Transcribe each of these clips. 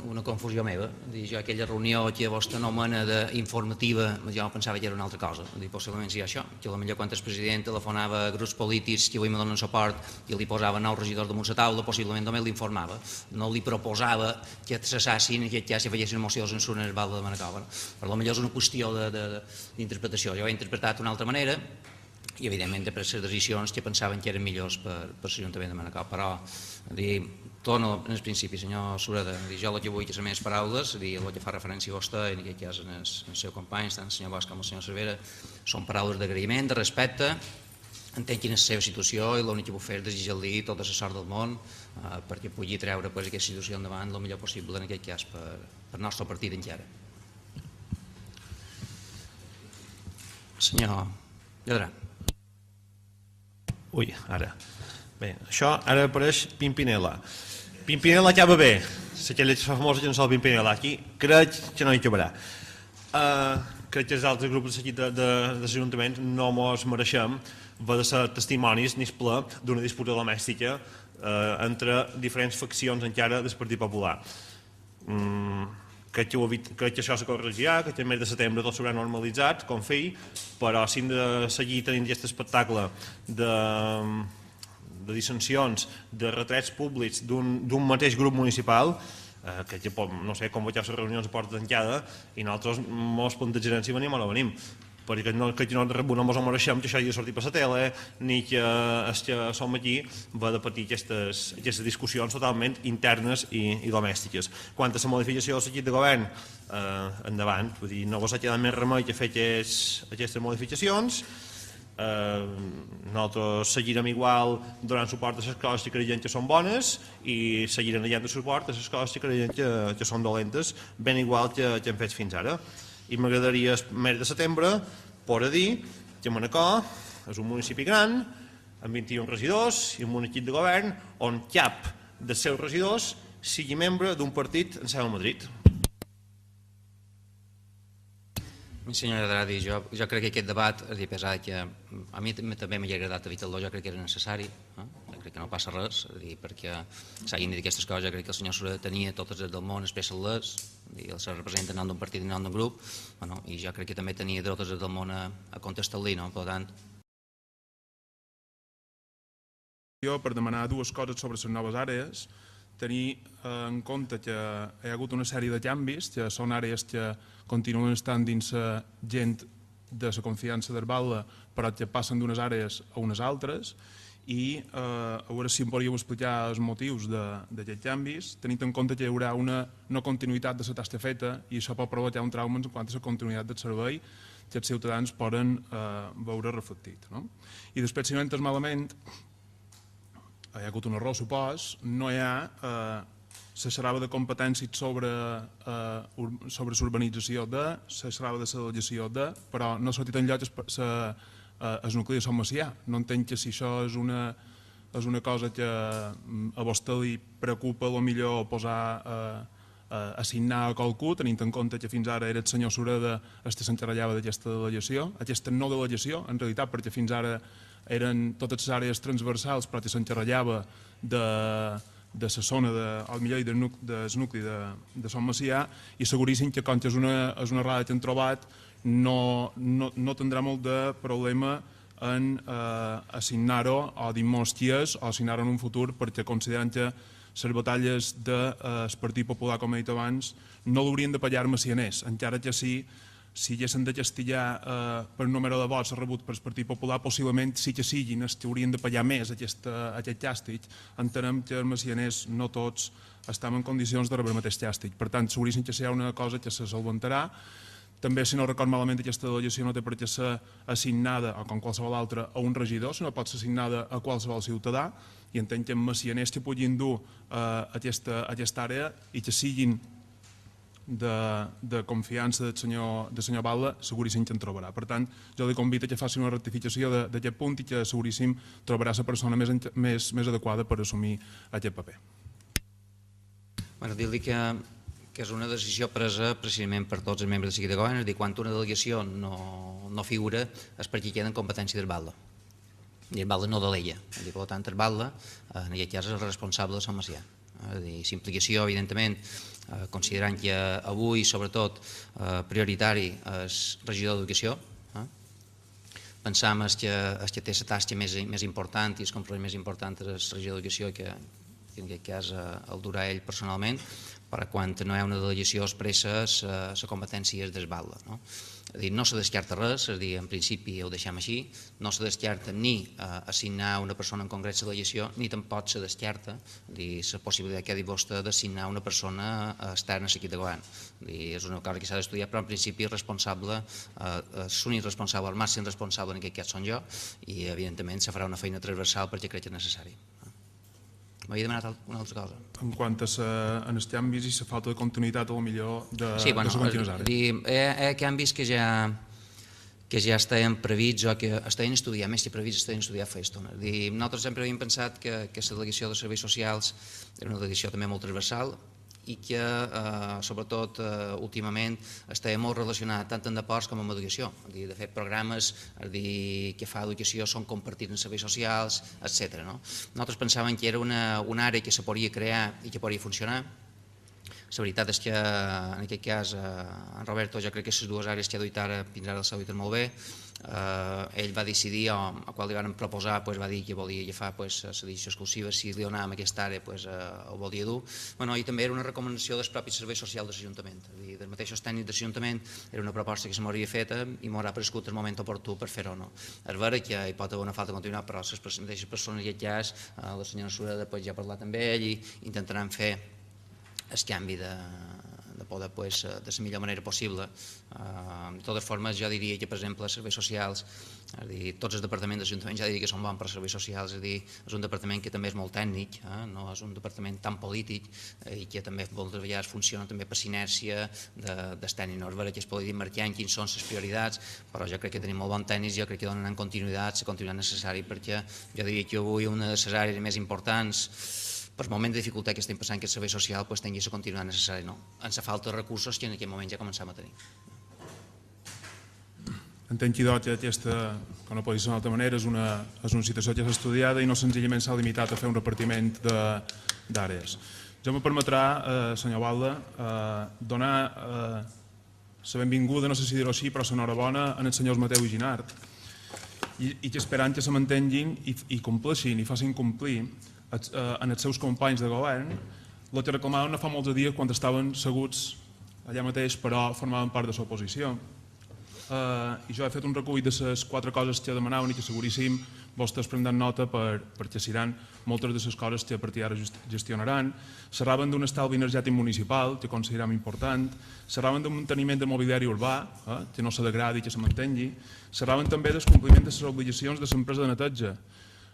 Una confusió meva. Jo aquella reunió que vostè anomena d'informativa, jo pensava que era una altra cosa. Possiblement sí això, que potser quan el president telefonava a grups polítics que avui me donen suport i li posava 9 regidors damunt la taula, possiblement només l'informava. No li proposava que cessassin, en aquest cas, si feiessin moció de censura en el Val de Manacor. Per potser és una qüestió d'interpretació. Jo ho he interpretat d'una altra manera i, evidentment, he pres les decisions que pensaven que eren millors per l'Ajuntament de Manacor. Però, torno en el principi, senyor Sureda, jo el que vull que les meves paraules, el que fa referència a vostè, en aquest cas en el seu company, tant el senyor Bosch com el senyor Cervera, són paraules d'agraïment, de respecte, entenc quina és la seva situació i l'únic que puc fer és desitjar-li tota la sort del món perquè pugui treure aquesta situació endavant el millor possible, en aquest cas per el nostre partit encara. Senyor Lladrà. Ui, ara. Bé, això ara apareix Pimpinela. Pimpinela ja va bé, aquella famosa cançó del Pimpinela. Aquí crec que no hi acabarà. Crec que els altres grups de l'Ajuntament no mos mereixem haver de ser testimonis ni ple d'una disputa domèstica entre diferents faccions encara del Partit Popular. Crec que això se corregirà, que el mes de setembre tot s'haurà normalitzat, confio, però si hem de seguir tenint aquest espectacle de dissensions, de retrets públics d'un mateix grup municipal, que no sé, convocar les reunions a porta tancada, i nosaltres ens plantejarem si venim o no venim, perquè no ens ho mereixem que això hagi de sortir per la tele, ni que els que som aquí va de patir aquestes discussions totalment internes i domèstiques. Quant a la modificació de l'equip de govern, endavant, no vos ha quedat més remei que fer aquestes modificacions. Nosaltres seguirem igual donant suport a les coses que creiem que són bones i seguirem donant suport a les coses que creiem que són dolentes, ben igual que hem fet fins ara. I m'agradaria el mes de setembre poder dir que Manacor és un municipi gran, amb 21 regidors i amb un equip de govern on cap dels seus regidors sigui membre d'un partit en seu a Madrid. Senyor Lladrà, jo crec que aquest debat, a pesar que a mi també m'ha agradat evitar-lo, jo crec que era necessari, crec que no passa res, perquè s'hagin dit aquestes coses, jo crec que el senyor Sureda tenia totes les del món, expressa-les, i els representa en nom d'un partit i en nom d'un grup, i jo crec que també tenia totes les del món a contestar-li, per tant. Jo, per demanar dues coses sobre les noves àrees, tenir en compte que hi ha hagut una sèrie de canvis, que són àrees que continuen estant dins la gent de la confiança d'Herbalda, però que passen d'unes àrees a unes altres, i a veure si em podríeu explicar els motius d'aquests canvis, tenint en compte que hi haurà una no continuïtat de la tasca feta i això pot provocar un trauma en quant a la continuïtat del servei que els ciutadans poden veure reflectit. I després, si no entres malament, hi ha hagut un error, supos, no hi ha se xerrava de competències sobre l'urbanització se xerrava de la delegació però no ha sortit enlloc el nucli de Sant Macià. No entenc que si això és una cosa que a vostè li preocupa potser posar assignar a qualcú, tenint en compte que fins ara era el senyor Sureda el que s'encarregava d'aquesta delegació, aquesta no delegació, en realitat, perquè fins ara eren totes les àrees transversals, però que s'encarregava de la zona, al millor del nucli de Sant Macià, i seguríssim que com que és una errada que hem trobat, no tindrà molt de problema en assignar-ho o dir-nos qui és o assignar-ho en un futur, perquè considerant que les batalles del Partit Popular, com he dit abans, no l'haurien de pallar macianers, encara que si haguessin de castigar per número de vots rebut pel Partit Popular, possiblement sí que siguin els que haurien de pagar més aquest càstig. Entenem que els macianers no tots estem en condicions de rebre el mateix càstig. Per tant, seguríssim que serà una cosa que se solventarà. També, si no record malament, aquesta delegació no té per què ser assignada, o com qualsevol altra, a un regidor, sinó pot ser assignada a qualsevol ciutadà, i entenc que macianers que puguin dur aquesta àrea i que siguin de confiança del senyor Balda, seguríssim que en trobarà. Per tant, jo li convido que faci una rectificació d'aquest punt i que seguríssim trobarà la persona més adequada per assumir aquest paper. Dir-li que és una decisió presa precisament per tots els membres del seguit de govern, és a dir, quan una delegació no figura és perquè queda en competència d'Herbalda. I Herbalda no delega. Per tant, Herbalda, en aquest cas, és el responsable de Sant Macià. La implicació, evidentment, considerant que avui, sobretot, prioritari és regidor d'Educació. Pensam que té la tasca més important i el compromís més important és el regidor d'Educació, que en aquest cas el durà ell personalment, però quan no hi ha una delegació expressa la competència es desballa. No se descarta res, és a dir, en principi ho deixem així, no se descarta ni assignar a una persona en concret la delegació, ni tampoc se descarta la possibilitat que ha dit vostè d'assignar una persona externa a l'equip de govern. És una cosa que s'ha d'estudiar, però en principi l'únic responsable, el màxim responsable en aquest cas són jo, i evidentment se farà una feina transversal perquè crec que és necessari. M'havia demanat una altra cosa. En quant a els canvis i la falta de continuïtat, a lo millor, de les últimes hores. Hi ha canvis que ja estaven previts o que estaven estudiats, més que previts, estaven estudiats fa estona. Nosaltres sempre havíem pensat que la delegació de serveis socials era una delegació també molt transversal i que, sobretot, últimament estava molt relacionat tant en deports com en educació. De fet, programes que fa educació són compartits en serveis socials, etc. Nosaltres pensàvem que era una àrea que se podria crear i que podria funcionar. La veritat és que, en aquest cas, en Roberto, jo crec que les dues àrees que ha duit ara, fins ara s'ha duit molt bé. Ell va decidir, o quan li van proposar, va dir que volia agafar la edició exclusiva, si li donàvem aquesta àrea ho volia dur. I també era una recomanació dels propis serveis socials de l'Ajuntament. Dels mateixos tècnics de l'Ajuntament era una proposta que se m'hauria feta i m'haurà prescut el moment oportú per fer-ho o no. És vera que hi pot haver una falta de continuïtat, però les mateixes persones, en aquest cas, la senyora Sureda ja ha parlat amb ell i intentaran fer el canvi de poder de la millor manera possible. De totes formes, jo diria que, per exemple, els serveis socials, tots els departaments de l'Ajuntament ja diria que són bons per als serveis socials, és un departament que també és molt tècnic, no és un departament tan polític i que també moltes vegades funciona també per sinèrcia dels tècnics. No és vera que es podria dir marcant quins són les prioritats, però jo crec que tenim molt bons tècnics i jo crec que donen continuïtat, la continuïtat necessària, perquè jo diria que avui una de les àrees més importants per moment de dificultat que estem passant que el servei social tingui la continuïtat necessària, en la falta de recursos que en aquest moment ja començam a tenir. Entenc que aquesta, que no pot ser d'una altra manera, és una situació que és estudiada i no senzillament s'ha limitat a fer un repartiment d'àrees. Jo me permetrà, senyor Balda, donar la benvinguda, no sé si dir-ho així, però l'enhorabona als senyors Mateu i Ginart i que esperant que se mantenguin i compleixin i facin complir en els seus companys de govern el que reclamaven no fa molts dies quan estaven seguts allà mateix però formaven part de l'oposició. I jo he fet un recull de les 4 coses que demanaven i que seguríssim vostès prendran nota perquè seran moltes de les coses que a partir d'ara gestionaran. Xerraven d'un estalvi energètic municipal, que considerem important. Xerraven d'un manteniment del mobiliari urbà, que no se degradi i que se mantengui. Xerraven també del compliment de les obligacions de l'empresa de neteja.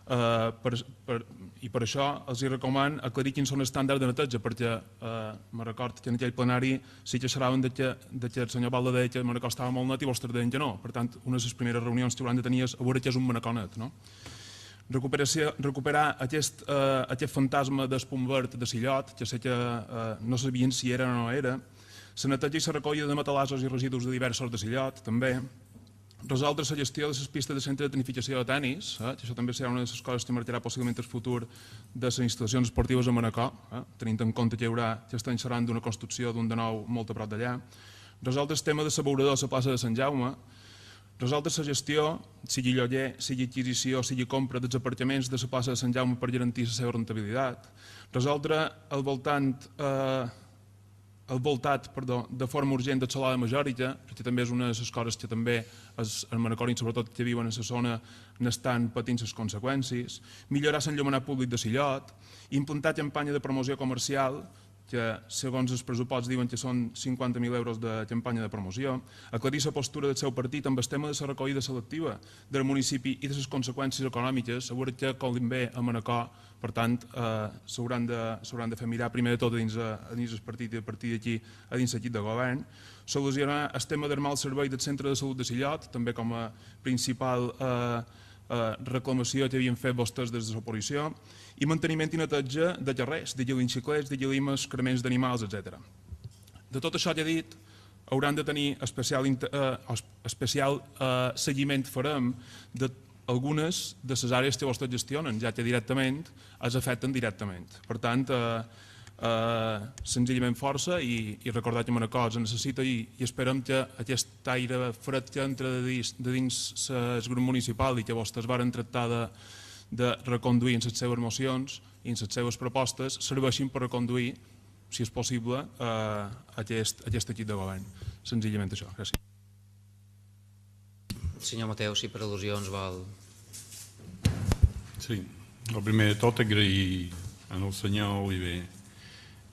I per això els recomano aclarir quins són els estàndards de neteja, perquè me record que en aquell plenari sí que xerraven que el senyor Balda deia que el manacó estava molt net i vostès deien que no. Per tant, una de les primeres reunions que hauran de tenir és a veure què és un manacó net. Recuperar aquest fantasma d'espum verd de Sillot, que sé que no sabien si era o no era. La neteja i la recollida de metalassos i residus de diversos de Sillot, també. Resoldre la gestió de les pistes de centre de tecnificació de tenis, que això també serà una de les coses que marcarà possiblement el futur de les instal·lacions esportives a Manacor, tenint en compte que estan xerrant d'una construcció d'un de nou molt a prop d'allà. Resoldre el tema de l'abeurador a la plaça de Sant Jaume. Resoldre la gestió, sigui lloguer, sigui adquisició, sigui compra dels aparcaments de la plaça de Sant Jaume per garantir la seva rentabilitat. Resoldre el voltat de forma urgent del Solà de Majòrica, perquè també és una de les coses que també els manacorins, sobretot que viuen a la zona, n'estan patint les conseqüències. Millorar l'enllumenat públic de Sillot. Implantar campanya de promoció comercial, que segons els pressuposts diuen que són 50.000 euros de campanya de promoció. Aclarir la postura del seu partit amb el tema de la recollida selectiva del municipi i de les conseqüències econòmiques, segur que convé a Manacor. Per tant, s'hauran de fer mirar primer de tot a dins el partit i a partir d'aquí a dins l'equip de govern. Solucionar el tema del mal servei del centre de salut de Sillot, també com a principal reclamació que havien fet vostès des de l'oposició, i manteniment i neteja de carrers, de xiclets, de llimes, crements d'animals, etc. De tot això que he dit, hauran de tenir especial seguiment farem d'algunes de les àrees que vostès gestionen, ja que directament els afecten directament. Per tant, senzillament força i recordar-te una cosa, necessita i esperem que aquest aire fred que entra de dins el grup municipal i que vostès varen tractar de reconduir en les seves mocions i en les seves propostes serveixin per reconduir, si és possible, aquest equip de govern. Senzillament això. Gràcies. Senyor Mateu, si per al·lusions vol... Sí, el primer de tot agrair al senyor Oliver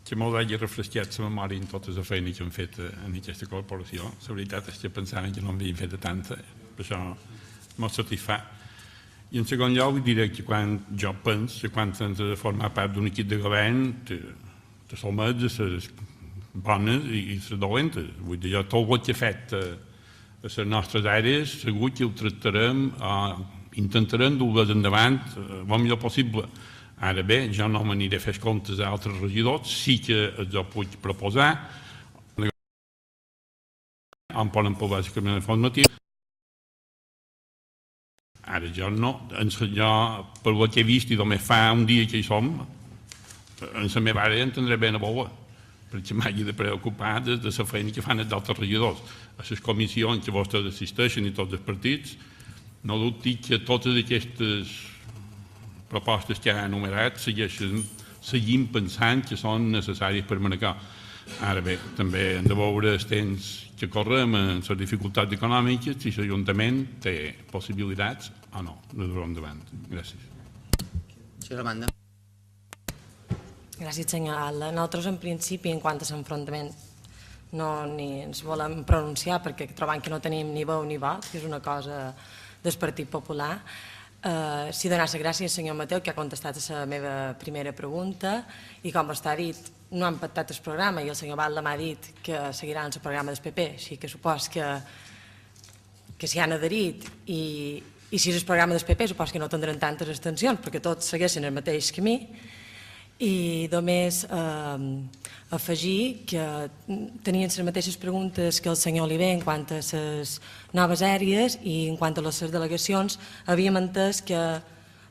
que m'ho hagi refrescat la memòria en tota la feina que hem fet en aquesta corporació. La veritat és que pensava que no havíem fet tanta, per això m'ho satisfà. I en segon lloc diré que quan jo penso que quan tens de formar part d'un equip de govern te somes de les bones i les dolentes. Vull dir, jo tot el que he fet a les nostres àrees segur que ho tractarem, intentarem dur-les endavant el millor possible. Ara bé, jo no m'aniré a fer comptes a altres regidors, sí que els ho puc proposar, on poden provar el camí informatiu. Ara jo no, jo, per el que he vist i només fa un dia que hi som, en la meva àrea entendré ben a bola, perquè m'hagi de preocupar de la feina que fan els altres regidors. A les comissions que vostès assisteixen i tots els partits, no dubti que totes aquestes propostes que ha enumerat seguim pensant que són necessàries per manegar. Ara bé, també hem de veure els temps que correm en les dificultats econòmiques, si l'Ajuntament té possibilitats o no de dur endavant. Gràcies. Senyora Amanda. Gràcies, senyor Atla. Nosaltres, en principi, en quant a l'enfrontament, no ni ens volem pronunciar perquè trobam que no tenim ni veu ni vot, que és una cosa del Partit Popular. Sí, donar les gràcies al senyor Mateu, que ha contestat a la meva primera pregunta, i com està dit, no han pactat el programa i el senyor Batlle m'ha dit que seguiran el programa del PP, així que supos que s'hi han adherit i si és el programa del PP supos que no tindran tantes abstencions perquè tots segueixen el mateix camí. I només afegir que tenien les mateixes preguntes que el senyor Oliver en quant a les noves àrees i en quant a les delegacions. Havíem entès que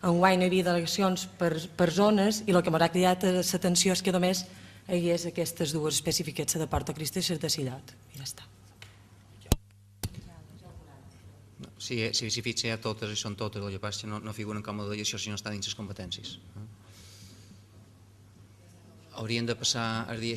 enguany no hi havia delegacions per zones i el que m'ha cridat l'atenció és que només hi hagués aquestes dues específiques, la de Porto Cristo i la de Sillot. I ja està. Si fixa totes i són totes, el que passa és que no figuren com a delegació si no està dins les competències. Haurien de passar el dia